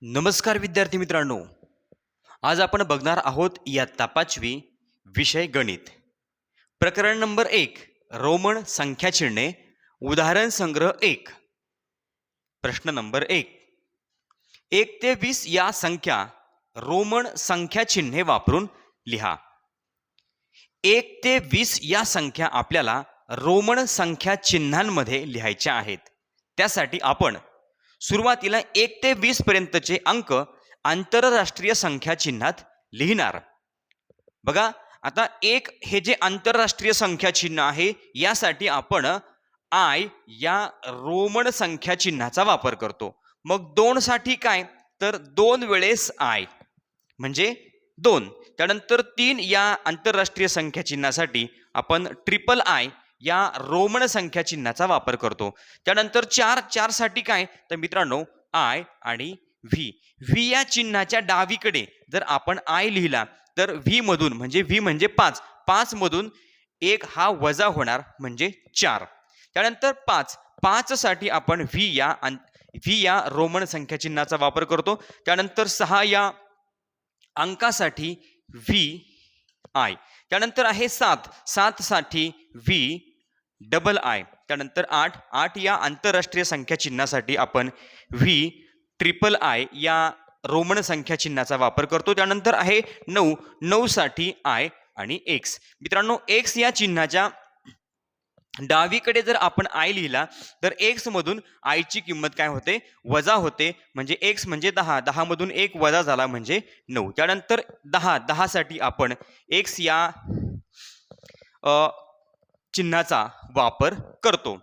नमस्कार विद्यार्थी मित्रांनो. आज आपण बघणार आहोत इयत्ता 5वी विषय गणित. प्रकरण नंबर 1 रोमन संख्या चिन्हे. उदाहरण संग्रह 1. प्रश्न नंबर 1. 1 ते 20 या संख्या रोमन संख्या चिन्हे वापरून लिहा. 1 ते 20 या संख्या आपल्याला रोमन संख्या चिन्हांमध्ये लिहायच्या आहेत. त्यासाठी आपण सुरुवातीला 1 ते 20 पर्यंतचे अंक आंतरराष्ट्रीय संख्या चिन्हात लिहिणार. बघा, आता 1 हे जे आंतरराष्ट्रीय संख्या चिन्ह आहे यासाठी आपण आय या रोमन संख्या चिन्हाचा वापर करतो. मग 2 साठी काय, तर 2 वेळेस आय म्हणजे 2. त्यानंतर 3 या आंतरराष्ट्रीय संख्या चिन्हासाठी आपण ट्रिपल आय या रोमन संख्या चिन्हाचा वापर करतो. त्यानंतर 4 साठी काय, तर मित्रांनो आय आणि व्ही या चिन्हाच्या डावीकडे जर आपण आय लिहिला तर व्ही मधून म्हणजे व्ही म्हणजे 5 मधून 1 हा वजा होणार म्हणजे 4. त्यानंतर 5 साठी आपण व्ही या रोमन संख्या चिन्हाचा वापर करतो. त्यानंतर 6 या अंकासाठी व्ही आय. त्यानंतर आहे 7 साठी व्ही डबल आय. त्यानंतर 8 या आंतरराष्ट्रीय संख्या चिन्हासाठी आपण व्ही ट्रिपल आय या रोमन संख्या चिन्हाचा वापर करतो. त्यानंतर आहे 9 साठी आय आणि एक्स. मित्रांनो, एक्स या चिन्हाच्या डावीकडे जर आपण आय लिहिला तर एक्स मधून आयची किंमत काय होते, वजा होते. म्हणजे एक्स म्हणजे 10 मधून 1 वजा झाला म्हणजे 9. त्यानंतर 10 साठी आपण एक्स या चिन्हाचा वापर करतो.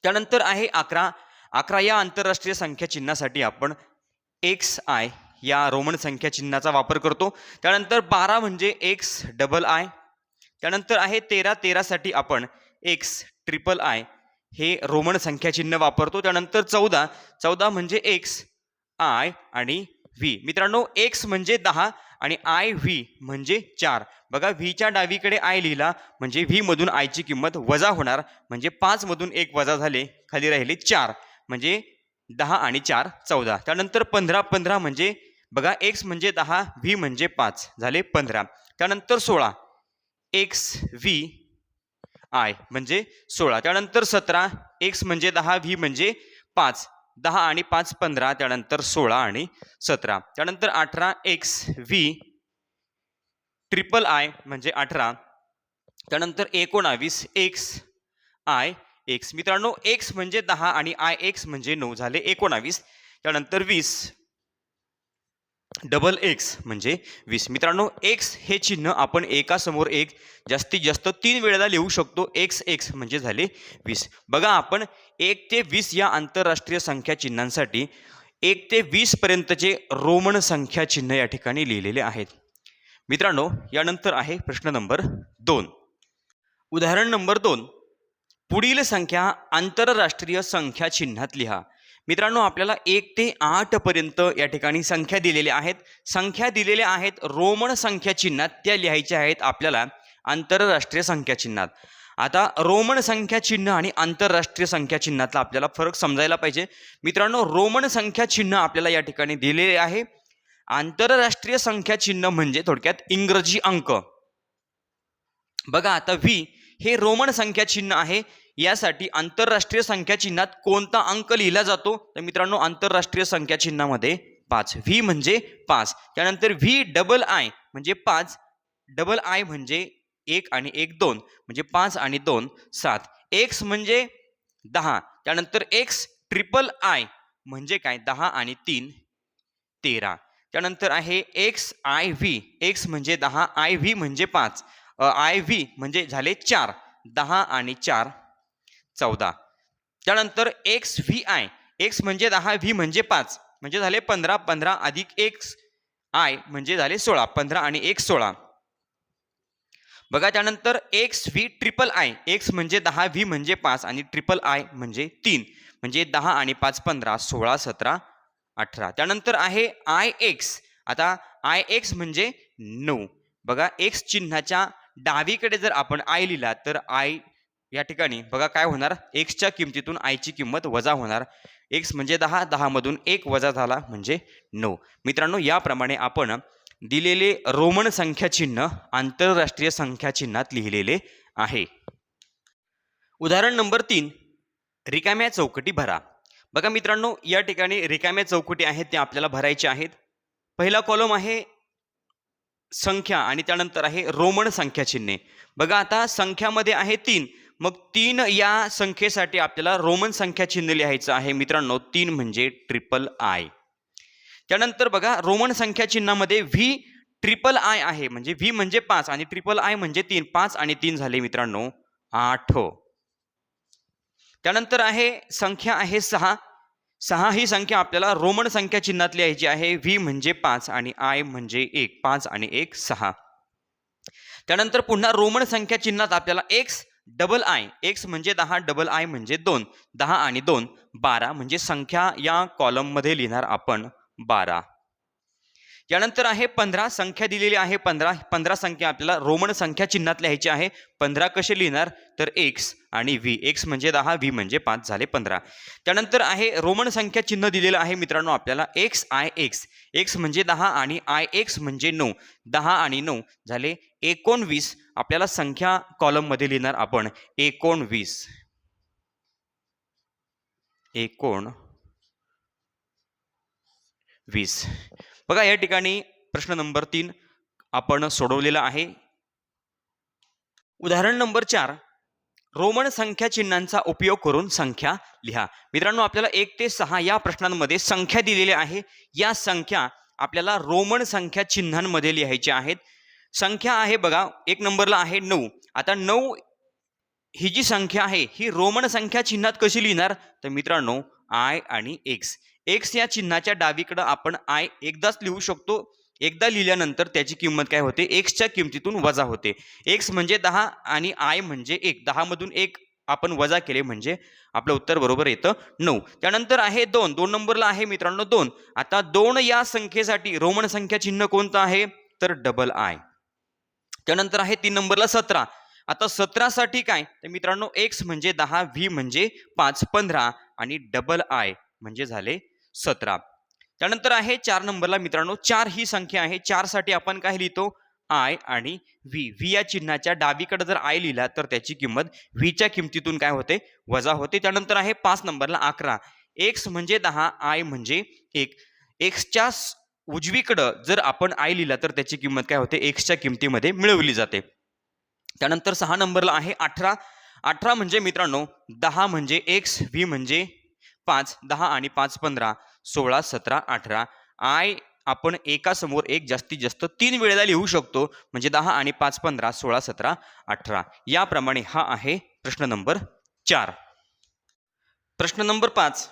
त्यानंतर आहे 11 या आंतरराष्ट्रीय संख्या चिन्हासाठी आपण एक्स आय या रोमन संख्या चिन्हाचा वापर करतो. त्यानंतर 12 म्हणजे एक्स डबल आय. त्यानंतर आहे 13 साठी आपण एक्स ट्रिपल आय हे रोमन संख्या चिन्ह वापरतो. त्यानंतर 14 म्हणजे एक्स आय आणि व्ही. मित्रांनो, एक्स म्हणजे 10 आणि आय व्ही म्हणजे 4. बघा, व्हीच्या डावीकडे आय लिहिला म्हणजे व्ही मधून आयची किंमत वजा होणार म्हणजे 5 मधून 1 वजा झाले, खाली राहिले 4 म्हणजे 10 आणि 4 14. त्यानंतर 15 म्हणजे बघा, एक्स म्हणजे 10 व्ही म्हणजे 5 झाले 15. त्यानंतर 16 एक्स व्ही आय म्हणजे 16. त्यानंतर 17 एक्स म्हणजे 10 व्ही म्हणजे 5 10 आणि 5 15. त्यानंतर 16 आणि 17. त्यानंतर 18 एक्स व्ही ट्रिपल आय म्हणजे 18. त्यानंतर 19 एक्स आय एक्स. मित्रांनो, एक्स म्हणजे 10 आणि आय एक्स म्हणजे 9 झाले 19. त्यानंतर 20 डबल एक्स म्हणजे 20. मित्रांनो, एक्स हे चिन्ह आपण एकासमोर एक जास्तीत जास्त 3 वेळेला लिहू शकतो. एक्स म्हणजे झाले 20. बघा, आपण 1 ते 20 या आंतरराष्ट्रीय संख्या चिन्हांसाठी 1 ते 20 पर्यंतचे रोमन संख्या चिन्ह या ठिकाणी लिहिलेले आहेत. मित्रांनो, यानंतर आहे प्रश्न नंबर 2. उदाहरण नंबर 2. पुढील संख्या आंतरराष्ट्रीय संख्या चिन्हात लिहा. मित्रांनो, आपल्याला 1 ते 8 पर्यंत या ठिकाणी संख्या दिलेल्या आहेत. संख्या दिलेल्या आहेत रोमन संख्या चिन्हात, त्या लिहायच्या आहेत आपल्याला आंतरराष्ट्रीय संख्या चिन्हात. आता रोमन संख्या चिन्ह आणि आंतरराष्ट्रीय संख्या चिन्हातला आपल्याला फरक समजायला पाहिजे. मित्रांनो, रोमन संख्या चिन्ह आपल्याला या ठिकाणी दिलेले आहे. आंतरराष्ट्रीय संख्या चिन्ह म्हणजे थोडक्यात इंग्रजी अंक. बघा, आता व्ही हे रोमन संख्या चिन्ह आहे. यासाठी आंतरराष्ट्रीय संख्या चिन्हात कोणता अंक लिहिला जातो, तर मित्रांनो आंतरराष्ट्रीय संख्या चिन्हामध्ये 5. व्ही म्हणजे 5. त्यानंतर व्ही डबल आय म्हणजे 5. डबल आय म्हणजे 1 आणि 1 2 म्हणजे 5 आणि 2 7. एक्स म्हणजे 10. त्यानंतर एक्स ट्रिपल आय म्हणजे काय, 10 आणि 3 13. त्यानंतर आहे एक्स आय व्ही. एक्स म्हणजे 10 आय व्ही म्हणजे 5. आय व्ही म्हणजे झाले 4. 10 आणि 4 14. त्यानंतर एक्स व्ही आय. एक्स म्हणजे 10 व्ही म्हणजे 5 म्हणजे झाले 15 अधिक एक्स आय म्हणजे झाले 16. 15 आणि 1 16. बघा, त्यानंतर x V triple I. X म्हणजे 10 व्ही म्हणजे 5 आणि ट्रिपल आय म्हणजे 3 म्हणजे 10 आणि 5 15 16 17 18. त्यानंतर आहे आय एक्स. आता आय एक्स म्हणजे 9. बघा, एक्स चिन्हाच्या डावीकडे जर आपण आय लिहिला तर आय या ठिकाणी बघा काय होणार, एक्सच्या किमतीतून आयची किंमत वजा होणार. एक्स म्हणजे 10, 10 मधून 1 वजा झाला म्हणजे 9. मित्रांनो, याप्रमाणे आपण दिलेले रोमन संख्या चिन्ह आंतरराष्ट्रीय संख्या चिन्हात लिहिलेले आहे. उदाहरण नंबर 3, रिकाम्या चौकटी भरा. बघा मित्रांनो, या ठिकाणी रिकाम्या चौकटी आहेत त्या आपल्याला भरायच्या आहेत. पहिला कॉलम आहे संख्या आणि त्यानंतर आहे रोमन संख्या चिन्हे. बघा आता संख्यामध्ये आहे 3, मग 3 या संख्येसाठी आपल्याला रोमन संख्या चिन्ह लिहायचं आहे मित्रांनो. 3 म्हणजे ट्रिपल आय. त्यानंतर बघा रोमन संख्या चिन्हामध्ये व्ही ट्रिपल आय आहे, म्हणजे व्ही म्हणजे 5 आणि ट्रिपल आय म्हणजे 3. 5 आणि 3 झाले मित्रांनो 8. त्यानंतर आहे संख्या आहे 6. 6 ही संख्या आपल्याला रोमन संख्या चिन्हात लिहायची आहे. व्ही म्हणजे 5 आणि आय म्हणजे 1. 5 आणि 1 6. त्यानंतर पुन्हा रोमन संख्या चिन्हात आपल्याला एक्स डबल आय. एक्स म्हणजे 10, डबल आय म्हणजे 2. 10 आणि 2 12, म्हणजे संख्या या कॉलम मध्ये लिहिणार आपण 12. यानंतर आहे 15. संख्या दिलेली आहे 15. 15 संख्या आपल्याला रोमन संख्या चिन्हात लिहायची आहे. 15 कसे लिहिणार, तर एक्स आणि व्ही. एक्स म्हणजे 10, व्ही म्हणजे 5 झाले 15. त्यानंतर आहे रोमन संख्या चिन्ह दिलेलं आहे मित्रांनो आपल्याला एक्स आय एक्स. एक्स म्हणजे 10 आणि आय एक्स म्हणजे 9. 10 आणि 9 झाले 19. आपल्याला संख्या कॉलम मध्ये लिहिणार आपण 19. 19. बघा या ठिकाणी प्रश्न नंबर 3 आपण सोडवलेला आहे. उदाहरण नंबर 4, रोमन संख्या चिन्हांचा उपयोग करून संख्या लिहा. मित्रांनो, आपल्याला 1 ते 6 या प्रश्नांमध्ये संख्या दिलेल्या आहे. या संख्या आपल्याला रोमन संख्या चिन्हांमध्ये लिहायच्या आहेत. संख्या आहे बघा, 1 नंबरला आहे 9. आता 9 ही जी संख्या आहे ही रोमन संख्या चिन्हात कशी लिहिणार, तर मित्रांनो आय आणि एक्स. एक्स या चिन्हाच्या डावीकडे आपण आय एकदाच लिहू शकतो. एकदा लिहिल्यानंतर त्याची किंमत काय होते, एक्सच्या किमतीतून वजा होते. एक्स म्हणजे 10 आणि आय म्हणजे 1. 10 मधून 1 आपण वजा केले म्हणजे आपलं उत्तर बरोबर येतं 9. त्यानंतर आहे 2. 2 नंबरला आहे मित्रांनो 2. आता 2 या संख्येसाठी रोमन संख्या चिन्ह कोणतं आहे, तर डबल आय. त्यानंतर आहे 3 नंबरला 17. आता 17 साठी काय, तर मित्रांनो एक्स म्हणजे 10, व्ही म्हणजे 5, 15 आणि डबल आय म्हणजे झाले 17. त्यानंतर आहे 4 नंबरला मित्रांनो 4 ही संख्या आहे. 4 साठी आपण काय लिहितो, आय आणि व्ही. व्ही या चिन्हाच्या डावीकडे जर आय लिहिला तर त्याची किंमत व्हीच्या किमतीतून काय होते, वजा होते. त्यानंतर आहे 5 नंबरला 11. एक्स म्हणजे 10, आय म्हणजे 1. एक्सच्या उजवीकडं जर आपण आय लिहिला तर त्याची किंमत काय होते, एक्सच्या किमतीमध्ये मिळवली जाते. त्यानंतर 6 नंबरला आहे 18. 18 म्हणजे मित्रांनो 10 म्हणजे एक्स, व्ही म्हणजे 5. 10 आणि 5 15, 16 17 18. आय आपण एका समोर एक जास्तीत जास्त 3 वेळेला लिहू शकतो, म्हणजे 10 आणि 5 15, 16 17 18. याप्रमाणे हा आहे प्रश्न नंबर 4. प्रश्न नंबर 5,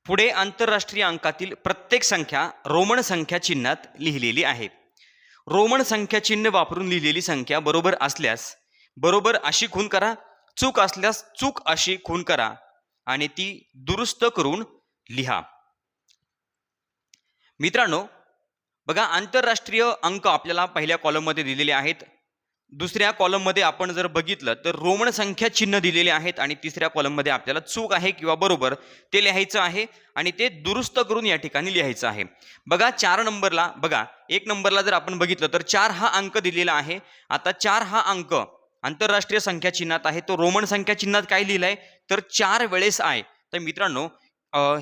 पुढे आंतरराष्ट्रीय अंकातील प्रत्येक संख्या रोमन संख्या चिन्हात लिहिलेली आहे. रोमन संख्या चिन्ह वापरून लिहिलेली संख्या बरोबर असल्यास बरोबर अशी खून करा, चूक असल्यास चूक अशी खून करा आणि ती दुरुस्त करून लिहा. मित्रांनो बघा, आंतरराष्ट्रीय अंक आपल्याला पहिल्या कॉलम मध्ये दिलेले आहेत. दुसऱ्या कॉलम मध्ये आपण जर बघितलं तर रोमन संख्या चिन्ह दिलेले आहेत आणि तिसऱ्या कॉलम मध्ये आपल्याला चूक आहे किंवा बरोबर ते लिहायचं आहे आणि ते दुरुस्त करून या ठिकाणी लिहायचं आहे. बघा 4 नंबरला बघा, 1 नंबरला जर आपण बघितलं तर 4 हा अंक दिलेला आहे. आता 4 हा अंक आंतरराष्ट्रीय संख्या चिन्हात आहे, तो रोमन संख्या चिन्हात काय लिहिलाय, तर 4 वेळेस आहे. तर मित्रांनो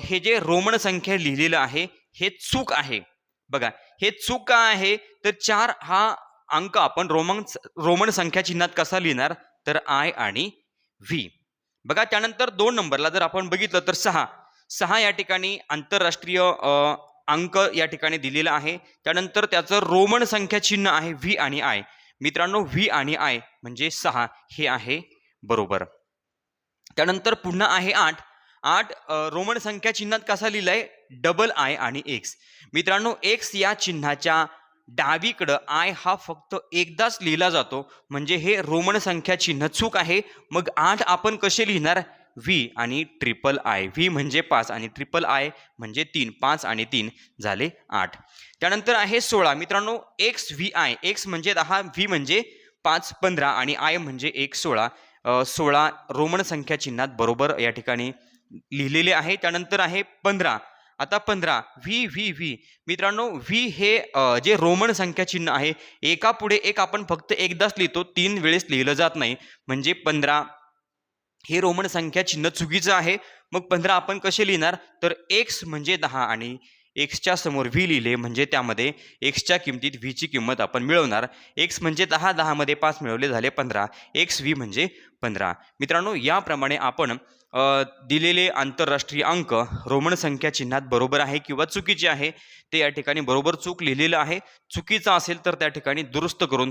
हे जे रोमन संख्या लिहिलेलं आहे हे चूक आहे. बघा हे चूक का आहे, तर 4 हा अंक आपण रोमन संख्या चिन्हात कसा लिहिणार, तर आय आणि व्ही. बघा त्यानंतर 2 नंबरला जर आपण बघितलं तर 6 या ठिकाणी आंतरराष्ट्रीय अंक या ठिकाणी दिलेला आहे. त्यानंतर त्याचं रोमन संख्या चिन्ह आहे व्ही आणि आय. मित्रांनो व्ही आणि आय म्हणजे 6 हे आहे बरोबर. त्यानंतर पुन्हा आहे 8. रोमन संख्या चिन्हात कसा लिहिलाय, डबल आय आणि एक्स. मित्रांनो एक्स या चिन्हाच्या डावीकडं आय हा फक्त एकदाच लिहिला जातो, म्हणजे हे रोमन संख्या चिन्ह चूक आहे. मग 8 आपण कसे लिहिणार, व्ही आणि ट्रिपल आय. व्ही म्हणजे 5 आणि ट्रिपल आय म्हणजे 3. 5 आणि 3 झाले 8. त्यानंतर आहे 16. मित्रांनो एक्स व्ही आय. एक्स म्हणजे 10, व्ही म्हणजे 5 15 आणि आय म्हणजे 1 16. 16 रोमन संख्या चिन्हात बरोबर या ठिकाणी लिहिलेले आहे. त्यानंतर आहे 15. आता 15 व्ही व्ही व्ही मित्रांनो, व्ही हे जे रोमन संख्या चिन्ह आहे, एकापुढे एक आपण फक्त एकदाच लिहितो, 3 वेळेस लिहिलं जात नाही. म्हणजे 15 हे रोमन संख्या चिन्ह चुकीचं आहे. मग 15 आपण कसे लिहिणार, तर एक्स म्हणजे 10 आणि एक्सच्या समोर व्ही लिहिले म्हणजे त्यामध्ये एक्सच्या किमतीत व्हीची किंमत आपण मिळवणार. एक्स म्हणजे 10, 10 मध्ये 5 मिळवले झाले 15. एक्स व्ही म्हणजे 15. मित्रांनो, याप्रमाणे आपण दिलेले आंतरराष्ट्रीय अंक रोमन संख्या चिन्हात बरोबर आहे किंवा चुकीचे आहे ते या ठिकाणी बरोबर चूक लिहिलेलं आहे. चुकीचं असेल तर त्या ठिकाणी दुरुस्त करून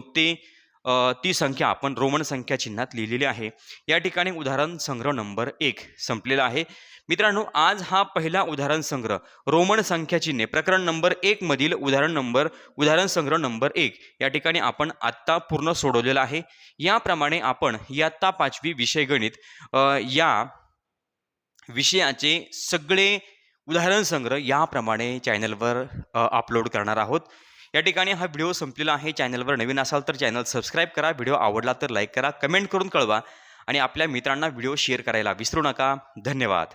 ती संख्या आपण रोमन संख्या चिन्हात लिहिलेली आहे. या ठिकाणी उदाहरण संग्रह नंबर 1 संपलेला आहे. मित्रांनो, आज हा पहिला उदाहरण संग्रह रोमन संख्या चिन्हे प्रकरण नंबर 1 मधील उदाहरण संग्रह नंबर 1 या ठिकाणी आपण आत्ता पूर्ण सोडवलेला आहे. याप्रमाणे आपण इयत्ता 5वी विषय गणित या विषयाचे सगळे उदाहरण संग्रह याप्रमाणे चॅनलवर अपलोड करणार आहोत. या ठिकाणी हा व्हिडिओ संपलेला आहे. चॅनलवर नवीन असाल तर चॅनल सबस्क्राईब करा. व्हिडिओ आवडला तर लाईक करा, कमेंट करून कळवा आणि आपल्या मित्रांना व्हिडिओ शेअर करायला विसरू नका. धन्यवाद.